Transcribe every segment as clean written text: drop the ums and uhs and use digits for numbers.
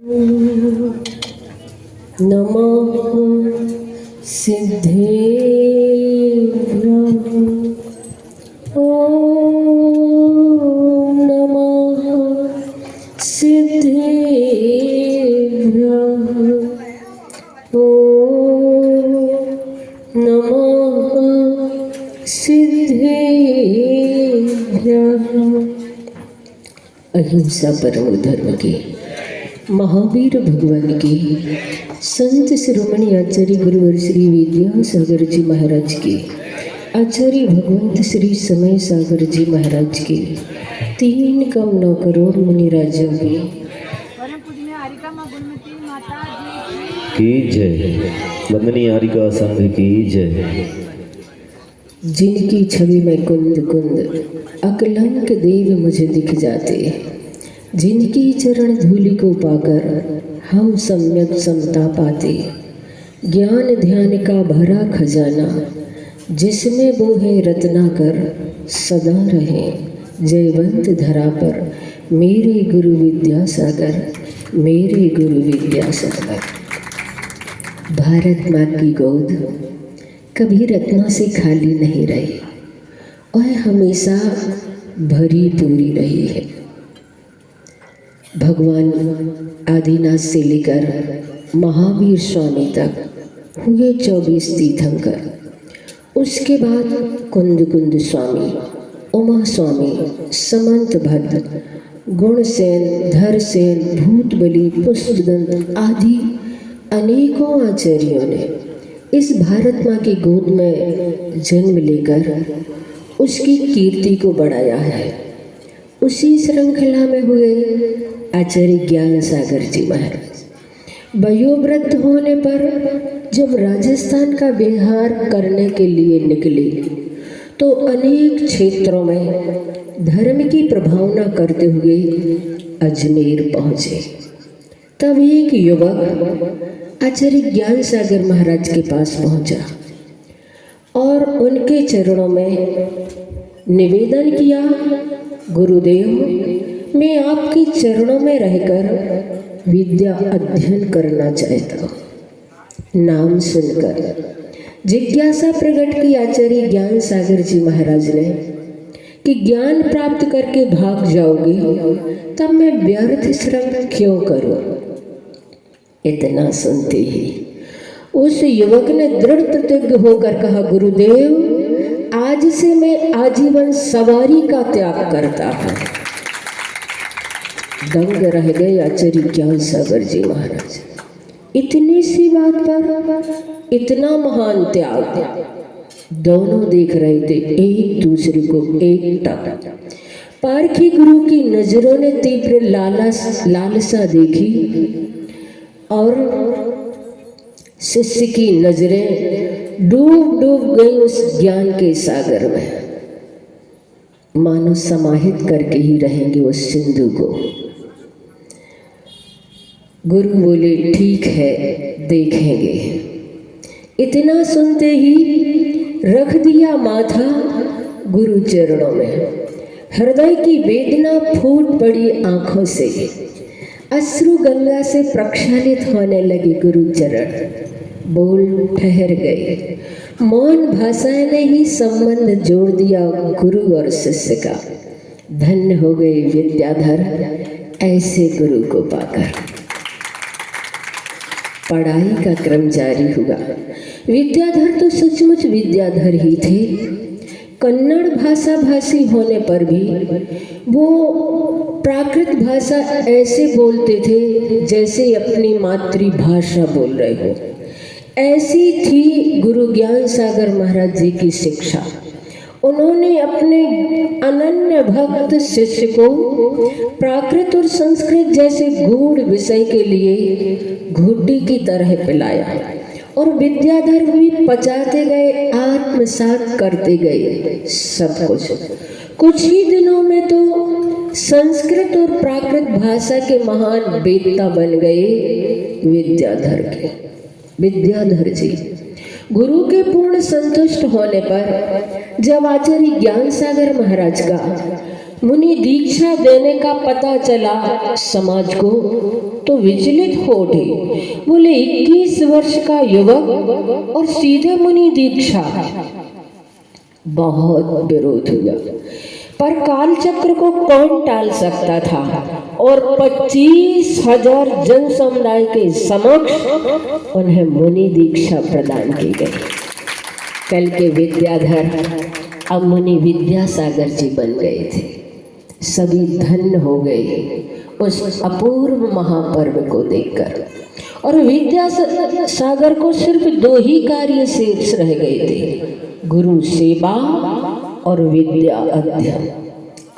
नमः सिद्धेभ्यः। ॐ नमः सिद्धेभ्यः। ॐ नमः सिद्धेभ्यः। अहिंसा परम धर्म के महावीर भगवान के संत शिरोमणि आचार्य गुरुवर श्री विद्यासागर जी महाराज के आचार्य भगवंत श्री समय सागर जी महाराज के 3 कम 9 करोड़ मुनि राजों में की जय। वंदनीय हरिका संघ की जय। जिनकी छवि में कुंद कुंद अकलंक देव मुझे दिख जाते, जिनकी चरण धूलि को पाकर हम सम्यक समता पाते, ज्ञान ध्यान का भरा खजाना जिसमें वो है रत्नाकर सदा रहे जयवंत धरा पर मेरे गुरु विद्यासागर, मेरे गुरु विद्यासागर। भारत माँ की गोद कभी रत्नों से खाली नहीं रही और हमेशा भरी पूरी रही है। भगवान आदिनाथ से लेकर महावीर स्वामी तक हुए 24 तीर्थंकर, उसके बाद कुंद कुंद स्वामी, उमा स्वामी, समंत भद्र, गुणसेन, धरसेन, भूतबली, पुष्पदंत आदि अनेकों आचार्यों ने इस भारत माँ की गोद में जन्म लेकर उसकी कीर्ति को बढ़ाया है। उसी श्रृंखला में हुए आचार्य ज्ञान सागर जी महाराज वयोवृद्ध होने पर जब राजस्थान का विहार करने के लिए निकले तो अनेक क्षेत्रों में धर्म की प्रभावना करते हुए अजमेर पहुँचे। तब एक युवक आचार्य ज्ञान सागर महाराज के पास पहुंचा और उनके चरणों में निवेदन किया, गुरुदेव मैं आपके चरणों में रहकर विद्या अध्ययन करना चाहता हूँ। नाम सुनकर जिज्ञासा प्रकट की आचार्य ज्ञान सागर जी महाराज ने कि ज्ञान प्राप्त करके भाग जाओगे तब मैं व्यर्थ श्रम क्यों करूँ। इतना सुनते ही उस युवक ने दृढ़ प्रतिज्ञ होकर कहा, गुरुदेव आज से मैं आजीवन सवारी का त्याग करता हूँ। दंग रह गए आचार्य ज्ञान सागर जी महाराज। इतनी सी बात पर इतना महान त्याग। दोनों देख रहे थे एक दूसरे को एकटक। पारखी गुरु की नजरों ने तीव्र लालसा देखी और शिष्य की नजरें डूब डूब गई उस ज्ञान के सागर में, मानो समाहित करके ही रहेंगे उस सिंधु को। गुरु बोले ठीक है देखेंगे। इतना सुनते ही रख दिया माथा गुरु चरणों में। हृदय की वेदना फूट पड़ी आंखों से, अश्रु गंगा से प्रक्षालित होने लगे गुरु चरण। बोल ठहर गए। मौन भाषाएं ने ही संबंध जोड़ दिया गुरु और शिष्य का। धन्य हो गए विद्याधर ऐसे गुरु को पाकर। पढ़ाई का क्रम जारी हुआ। विद्याधर तो सचमुच विद्याधर ही थे। कन्नड़ भाषा भाषी होने पर भी वो प्राकृत भाषा ऐसे बोलते थे जैसे अपनी मातृभाषा बोल रहे हो। ऐसी थी गुरु ज्ञान सागर महाराज जी की शिक्षा। उन्होंने अपने अनन्य भक्त शिष्य को प्राकृत और संस्कृत जैसे गूढ़ विषय के लिए घुट्टी की तरह पिलाया और विद्याधर भी पचाते गए, आत्मसात करते गए सब कुछ। कुछ ही दिनों में तो संस्कृत और प्राकृत भाषा के महान वेत्ता बन गए विद्याधर जी। गुरु के पूर्ण संतुष्ट होने पर जब आचार्य ज्ञान सागर महाराज का मुनि दीक्षा देने का पता चला समाज को तो विचलित हो उठे। बोले 21 वर्ष का युवक और सीधे मुनि दीक्षा, बहुत विरोध हुआ। पर काल चक्र को कौन टाल सकता था और 25,000 जन समुदाय के समक्ष उन्हें मुनि दीक्षा प्रदान की गई। कल के विद्याधर अब मुनि विद्यासागर जी बन गए थे। सभी धन्य हो गए उस अपूर्व महापर्व को देखकर। और विद्यासागर को सिर्फ 2 ही कार्य शेष रह गए थे, गुरु सेवा और विद्या अध्ययन।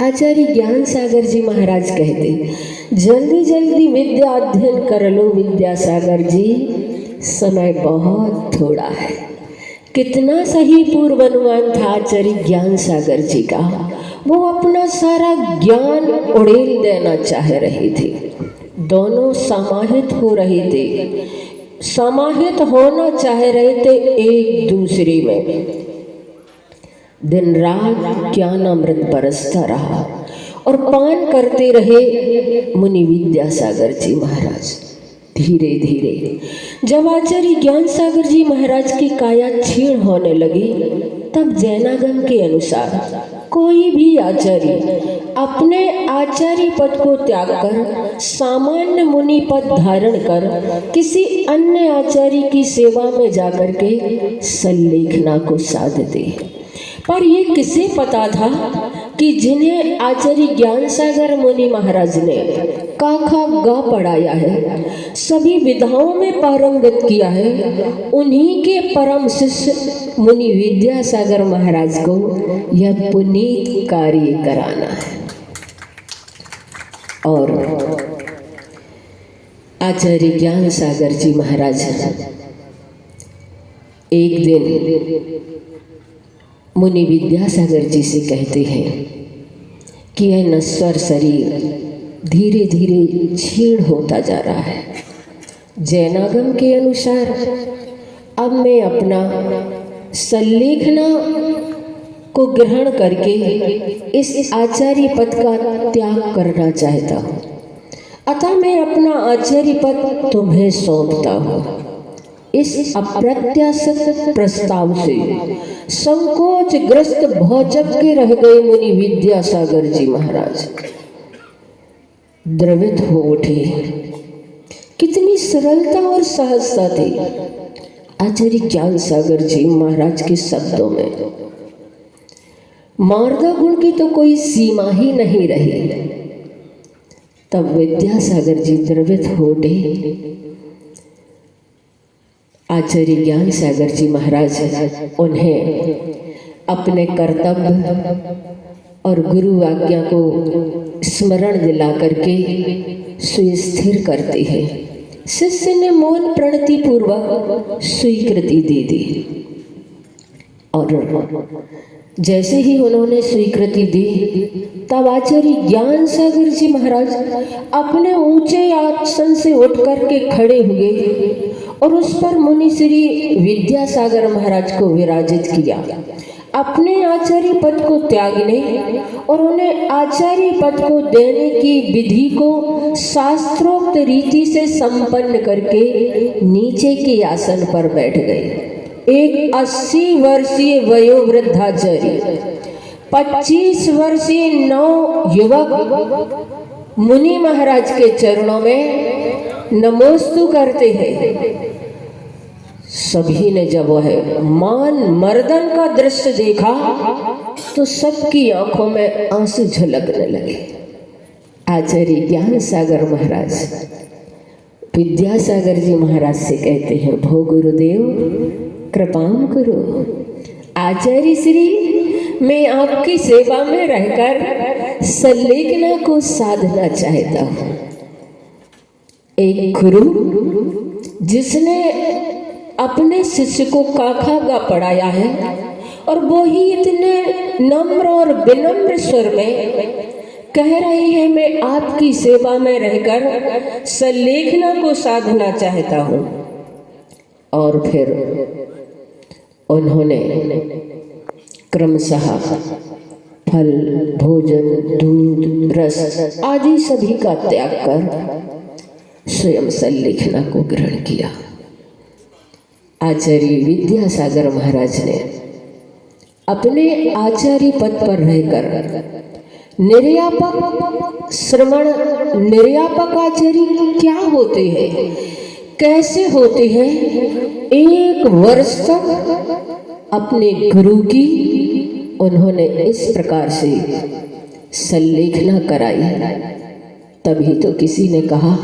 आचार्य ज्ञान सागर जी महाराज कहते, जल्दी जल्दी विद्या अध्ययन कर लो विद्यासागर जी, समय बहुत थोड़ा है। कितना सही पूर्वानुमान था आचार्य ज्ञान सागर जी का। वो अपना सारा ज्ञान उड़ेल देना चाह रहे थे। दोनों समाहित हो रहे थे, समाहित होना चाह रहे थे एक दूसरे में। दिन रात ज्ञान अमृत बरसता रहा और पान करते रहे मुनि विद्यासागर जी महाराज। धीरे धीरे जब आचार्य ज्ञान सागर जी महाराज की काया क्षीण होने लगी, तब जैनागम के अनुसार कोई भी आचार्य अपने आचार्य पद को त्याग कर सामान्य मुनि पद धारण कर किसी अन्य आचार्य की सेवा में जाकर के संलेखना को साधते। पर ये किसे पता था कि जिन्हें आचार्य ज्ञान सागर मुनि महाराज ने का खा गा पढ़ाया है, सभी विधाओं में पारंगत किया है, उन्हीं के परम शिष्य मुनि विद्यासागर महाराज को यह पुनीत कार्य कराना है। और आचार्य ज्ञान सागर जी महाराज एक दिन मुनि विद्यासागर जी से कहते हैं कि यह नश्वर शरीर धीरे धीरे क्षीण होता जा रहा है। जैनागम के अनुसार अब मैं अपना संलेखना को ग्रहण करके इस आचार्य पद का त्याग करना चाहता हूँ, अतः मैं अपना आचार्य पद तुम्हें सौंपता हूँ। इस अप्रत्याशित प्रस्ताव से संकोचग्रस्त भौचक के रह गए मुनि विद्यासागर जी महाराज। द्रवित हो उठे। कितनी सरलता और सहजता थी आचार्य ज्ञान सागर जी महाराज के शब्दों में। मार्गा गुण की तो कोई सीमा ही नहीं रही। तब विद्यासागर जी द्रवित हो उठे। आचार्य ज्ञान सागर जी महाराज उन्हें अपने कर्तव्य और गुरु आज्ञा को स्मरण दिला करके सुस्थिर करते हैं। शिष्य ने मौन प्रणति पूर्वक स्वीकृति दे दी। और जैसे ही उन्होंने स्वीकृति दी, तब आचार्य ज्ञान सागर जी महाराज अपने ऊंचे आसन से उठ करके खड़े हुए और उस पर मुनि श्री विद्यासागर महाराज को विराजित किया। अपने आचार्य पद को त्यागने और उन्हें आचार्य पद को देने की विधि को शास्त्रोक्त रीति से संपन्न करके नीचे के आसन पर बैठ गए। एक 80 वर्षीय वयोवृद्धाचार्य 25 वर्षीय नव युवक मुनि महाराज के चरणों में नमोस्तु करते हैं। सभी ने जब वह मान मर्दन का दृश्य देखा तो सबकी आंखों में आंसू झलकने लगे। आचार्य ज्ञान सागर महाराज विद्यासागर जी महाराज से कहते हैं, भो गुरुदेव कृपाम करो। आचार्य श्री, मैं आपकी सेवा में रहकर संलेखना को साधना चाहता हूँ। एक गुरु जिसने अपने शिष्य को काखा गा पढ़ाया है और वो ही इतने नम्र और विनम्र स्वर में कह रही है, मैं आपकी सेवा में रहकर संलेखना को साधना चाहता हूँ। और फिर उन्होंने क्रमशः फल, भोजन, दूध, रस आदि सभी का त्याग कर स्वयं संलेखना को ग्रहण किया। आचार्य विद्यासागर महाराज ने अपने आचार्य पद पर रहकर निर्यापक श्रवण, निर्यापक आचार्य क्या होते हैं, कैसे होते हैं, 1 वर्ष तक अपने गुरु की उन्होंने इस प्रकार से संलेखना कराई। तभी तो किसी ने कहा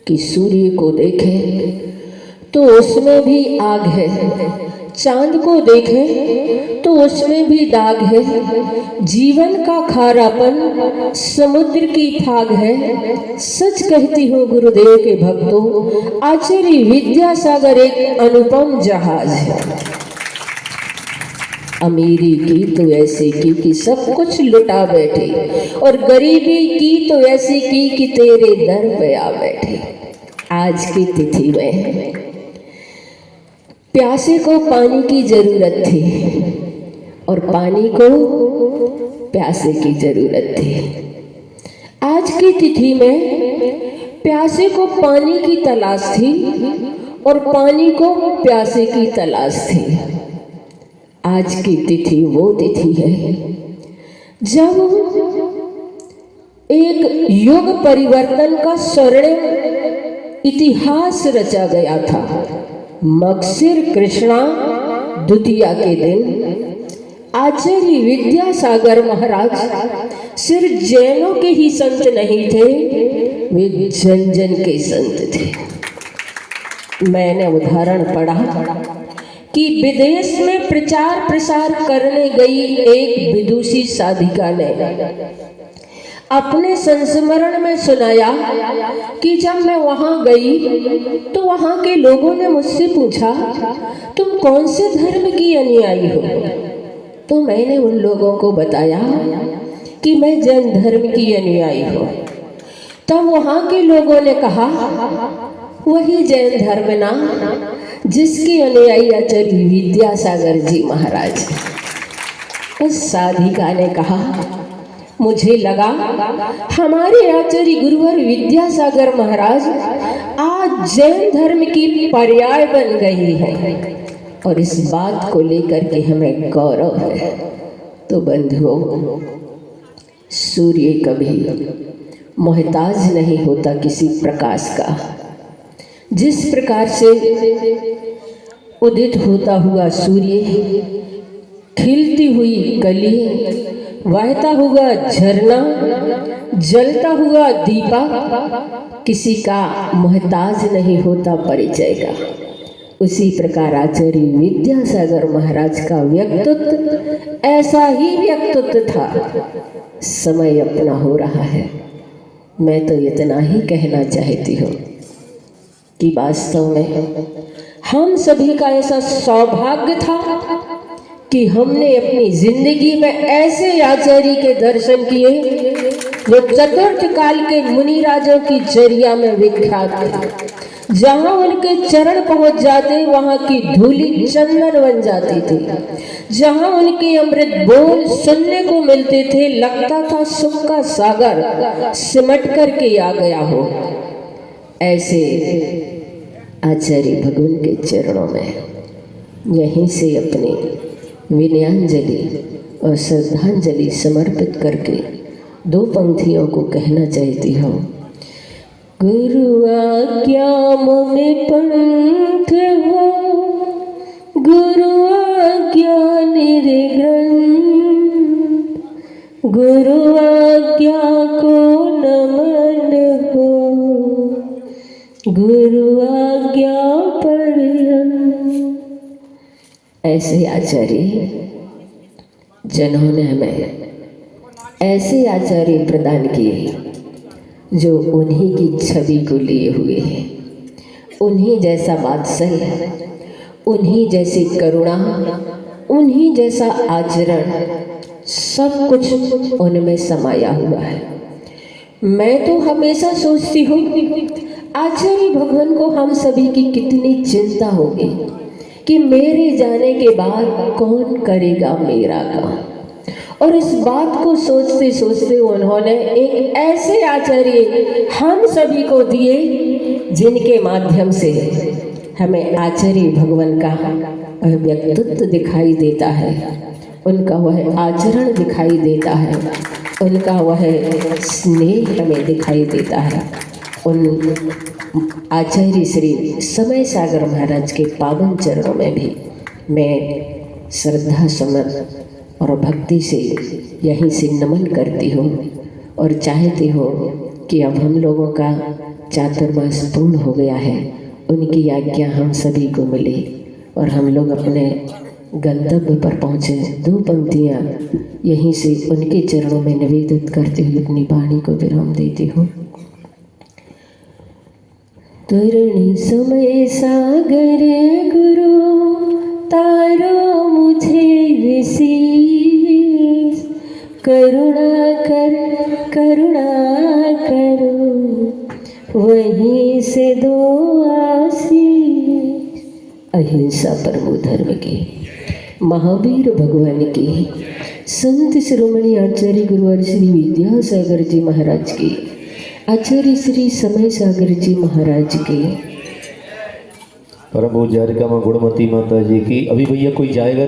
कि सूर्य को देखें तो उसमें भी आग है, चांद को देखें तो उसमें भी दाग है, जीवन का खारापन समुद्र की फाग है। सच कहती हूँ गुरुदेव के भक्तों, आचार्य विद्यासागर एक अनुपम जहाज है। अमीरी की तो ऐसी की कि सब कुछ लुटा बैठे, और गरीबी की तो ऐसी की कि तेरे दर पे आ बैठे। आज की तिथि में प्यासे को पानी की जरूरत थी और पानी को प्यासे की जरूरत थी। आज की तिथि में प्यासे को पानी की तलाश थी और पानी को प्यासे की तलाश थी। आज की तिथि वो तिथि है जब एक युग परिवर्तन का स्वर्णिम इतिहास रचा गया था। मगशिर कृष्णा द्वितीया के दिन आचार्य विद्यासागर महाराज सिर्फ जैनों के ही संत नहीं थे, वे जन जन के संत थे। मैंने उदाहरण पढ़ा कि विदेश में प्रचार प्रसार करने गई एक विदुषी साधिका ने अपने संस्मरण में सुनाया कि जब मैं वहां गई तो वहां के लोगों ने मुझसे पूछा, तुम कौन से धर्म की अनुयायी हो? तो मैंने उन लोगों को बताया कि मैं जैन धर्म की अनुयायी हूँ। तब वहां के लोगों ने कहा, वही जैन धर्म ना जिसके अनुयायी आचार्य विद्यासागर जी महाराज। उस साधिका ने कहा, मुझे लगा हमारे आचार्य गुरुवर विद्यासागर महाराज आज जैन धर्म की पर्याय बन गई है और इस बात को लेकर के हमें गौरव है। तो बंधुओं, सूर्य कभी मोहताज नहीं होता किसी प्रकाश का। जिस प्रकार से उदित होता हुआ सूर्य, खिलती हुई कली, बहता हुआ झरना, जलता हुआ दीपा किसी का मोहताज नहीं होता परिचय का, उसी प्रकार आचार्य विद्यासागर महाराज का व्यक्तित्व ऐसा ही व्यक्तित्व था। समय अपना हो रहा है। मैं तो इतना ही कहना चाहती हूँ कि वास्तव में हम सभी का ऐसा सौभाग्य था कि हमने अपनी जिंदगी में ऐसे आचार्य के दर्शन किए जो चतुर्थ काल के मुनिराजों की चर्या में विख्यात थे। जहां उनके चरण पहुंच जाते वहां की धूली चंदन बन जाती थी। जहां उनके अमृत बोल सुनने को मिलते थे, लगता था सुख का सागर सिमट करके आ गया हो। ऐसे आचार्य भगवान के चरणों में यहीं से अपनी विनयांजलि और श्रद्धांजलि समर्पित करके 2 पंक्तियों को कहना चाहती हूँ। गुरु आज्ञा में पंथ हो, गुरु आज्ञा निर्ग्रंथ, गुरु आज्ञा को नमन हो, गुरु आज्ञा पर। ऐसे आचार्य जिन्होंने हमें ऐसे आचार्य प्रदान किए जो उन्हीं की छवि को लिए हुए हैं, उन्हीं जैसा वात्सल्य, उन्हीं जैसी करुणा, उन्हीं जैसा आचरण, सब कुछ उनमें समाया हुआ है। मैं तो हमेशा सोचती हूँ आचार्य भगवान को हम सभी की कितनी चिंता होगी कि मेरे जाने के बाद कौन करेगा मेरा काम, और इस बात को सोचते सोचते उन्होंने एक ऐसे आचार्य हम सभी को दिए जिनके माध्यम से हमें आचार्य भगवान का वह व्यक्तित्व दिखाई देता है, उनका वह आचरण दिखाई देता है, उनका वह स्नेह हमें दिखाई देता है। उन आचार्य श्री समय सागर महाराज के पावन चरणों में भी मैं श्रद्धा समर और भक्ति से यहीं से नमन करती हूँ और चाहती हूँ कि अब हम लोगों का चातुर्मास पूर्ण हो गया है, उनकी आज्ञा हम सभी को मिले और हम लोग अपने गंतव्य पर पहुँचे। 2 पंक्तियाँ यहीं से उनके चरणों में निवेदित करते हुए अपनी वाणी को विराम देती हूँ। तरुणी समय सागर गुरु तारो मुझे विशेष, करुणा करो वहीं से दो आशीष। अहिंसा परमो धर्म की, महावीर भगवान की, संत शिरोमणि आचार्य गुरुवर श्री विद्यासागर जी महाराज की, आचार्य श्री समय सागर जी महाराज के, परम पूज्य हरिकामा गुणमती माता जी की। अभी भैया कोई जाएगा